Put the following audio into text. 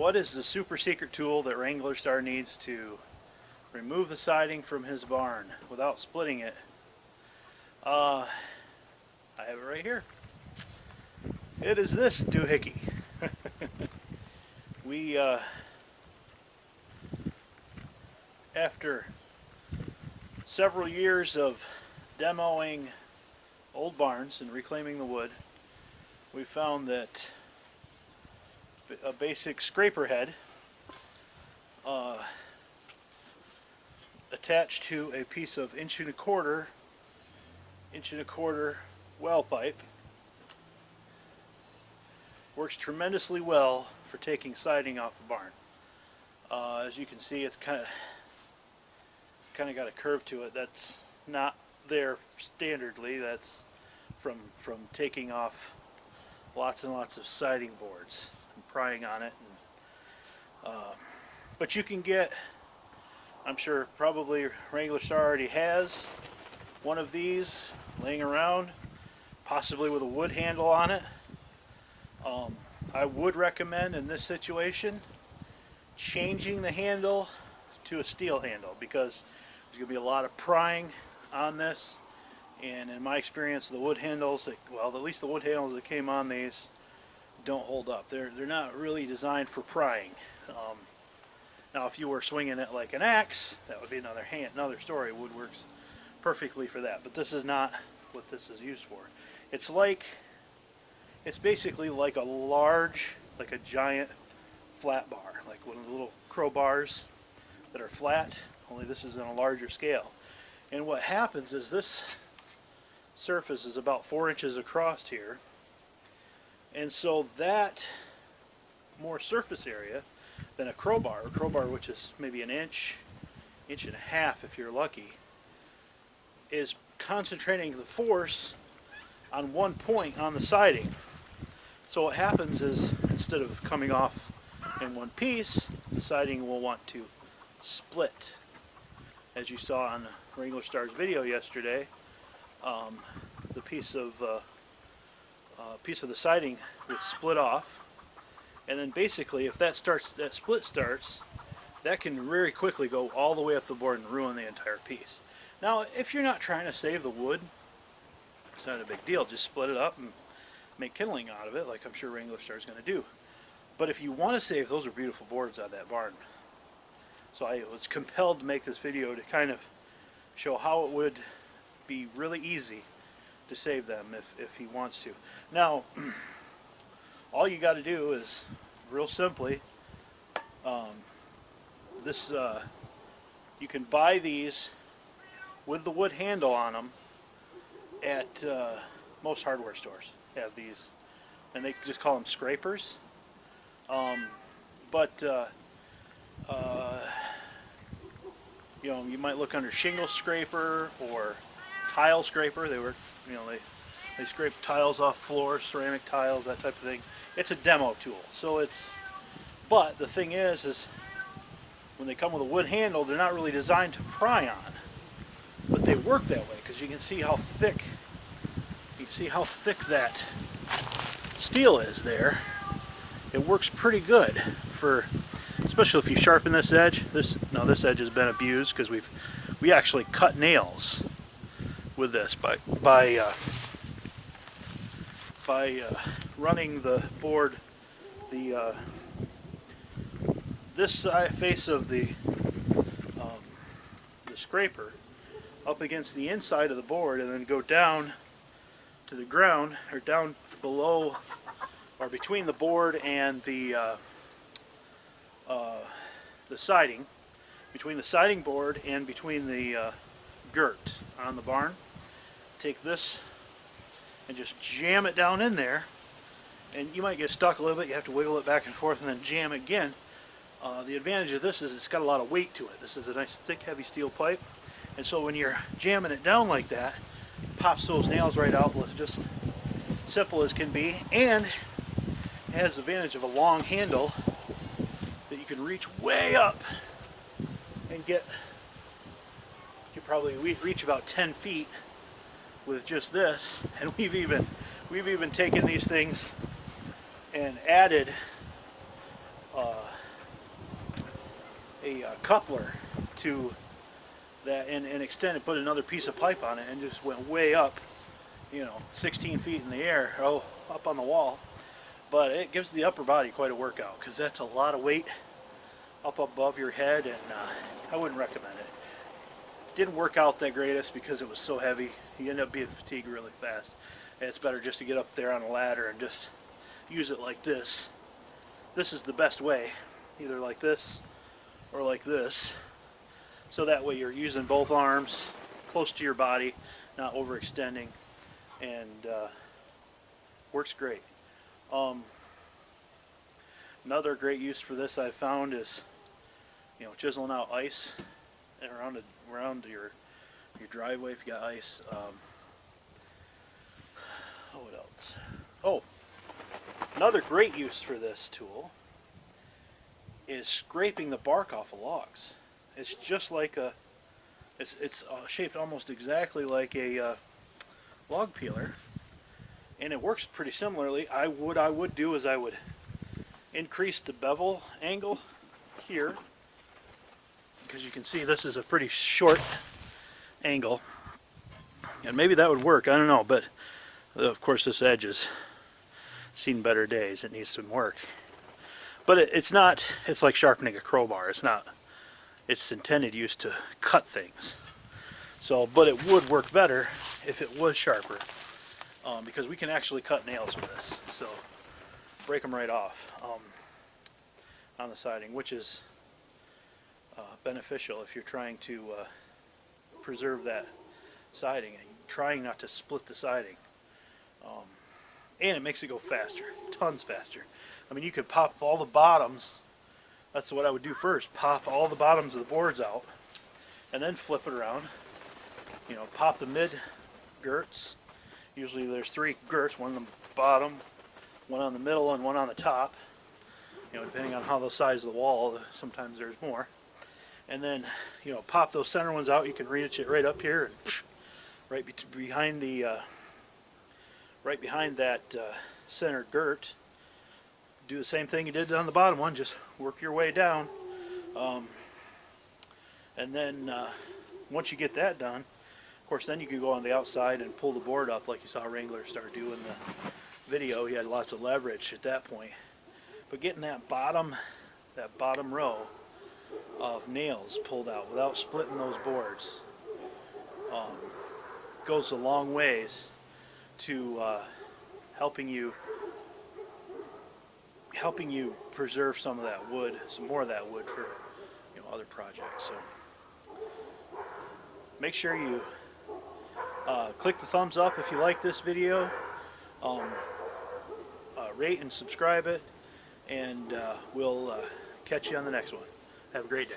What is the super secret tool that Wranglerstar needs to remove the siding from his barn without splitting it? I have it right here. It is this doohickey. We, after several years of demoing old barns and reclaiming the wood, we found that a basic scraper head attached to a piece of inch and a quarter well pipe works tremendously well for taking siding off a barn. As you can see, it's kind of got a curve to it. That's not there standardly. That's from taking off lots and lots of siding boards and prying on it. And, but you can get, I'm sure probably Wranglerstar already has one of these laying around, possibly with a wood handle on it. I would recommend in this situation changing the handle to a steel handle, because there's going to be a lot of prying on this, and in my experience the wood handles well, at least the wood handles that came on these don't hold up. They're not really designed for prying. Now if you were swinging it like an axe, that would be another story. Wood works perfectly for that, but this is not what this is used for. It's basically like a giant flat bar, like one of the little crowbars that are flat, only this is on a larger scale. And what happens is this surface is about 4 inches across here, and so that more surface area than a crowbar which is maybe an inch and a half if you're lucky, is concentrating the force on one point on the siding. So what happens is, instead of coming off in one piece, the siding will want to split. As you saw on Wranglerstar's video yesterday, the piece of the siding would split off, and then basically if that split starts, that can very quickly go all the way up the board and ruin the entire piece. Now if you're not trying to save the wood, it's not a big deal. Just split it up and make kindling out of it, like I'm sure Wranglerstar is going to do. But if you want to save, those are beautiful boards on that barn. So I was compelled to make this video to kind of show how it would be really easy to save them if he wants to. Now, all you got to do is, real simply, you can buy these with the wood handle on them at most hardware stores. Have these, and they just call them scrapers. You know, you might look under shingle scraper or tile scraper. They scrape tiles off floors, ceramic tiles, that type of thing. It's a demo tool. So but the thing is when they come with a wood handle, they're not really designed to pry on, but they work that way because you can see how thick. You can see how thick that steel is there. It works pretty good for, especially if you sharpen this edge. This edge has been abused because we actually cut nails with this by running the board, this side face of the scraper up against the inside of the board, and then go down to the ground, or down below, or between the board and the siding, between the siding board and between the girt on the barn. Take this and just jam it down in there, and you might get stuck a little bit. You have to wiggle it back and forth and then jam again. The advantage of this is it's got a lot of weight to it. This is a nice thick heavy steel pipe, and so when you're jamming it down like that, it pops those nails right out. It's just simple as can be, and it has the advantage of a long handle that you can reach way up and get. You probably reach about 10 feet with just this, and we've even taken these things and added coupler to that and extended, put another piece of pipe on it, and just went way up, you know, 16 feet in the air, up on the wall. But it gives the upper body quite a workout, because that's a lot of weight up above your head, and I wouldn't recommend it. Didn't work out that greatest because it was so heavy. You end up being fatigued really fast. And it's better just to get up there on a ladder and just use it like this. This is the best way, either like this or like this. So that way you're using both arms close to your body, not overextending, and works great. Another great use for this I've found is, you know, chiseling out ice and around your driveway if you got ice. What else? Oh, another great use for this tool is scraping the bark off of logs. It's just like it's shaped almost exactly like a log peeler, and it works pretty similarly. What I would do is I would increase the bevel angle here, because you can see this is a pretty short angle, and maybe that would work, I don't know, but of course this edge has seen better days. It needs some work, but it's like sharpening a crowbar. It's intended use to cut things. So, but it would work better if it was sharper, because we can actually cut nails with this. So break them right off on the siding, which is beneficial if you're trying to preserve that siding and trying not to split the siding. And it makes it go faster, tons faster. I mean, you could pop all the bottoms. That's what I would do first. Pop all the bottoms of the boards out, and then flip it around. You know, pop the mid girts. Usually there's 3 girts, one on the bottom, one on the middle, and one on the top. You know, depending on how the size of the wall, sometimes there's more. And then, you know, pop those center ones out. You can reach it right up here, and right behind that center girt. Do the same thing you did on the bottom one. Just work your way down, and then once you get that done, of course, then you can go on the outside and pull the board up like you saw Wranglerstar do in the video. He had lots of leverage at that point. But getting that bottom row of nails pulled out without splitting those boards goes a long ways to helping you preserve some of that wood, some more of that wood for, you know, other projects. So make sure you click the thumbs up if you like this video, rate and subscribe it, and we'll catch you on the next one. Have a great day.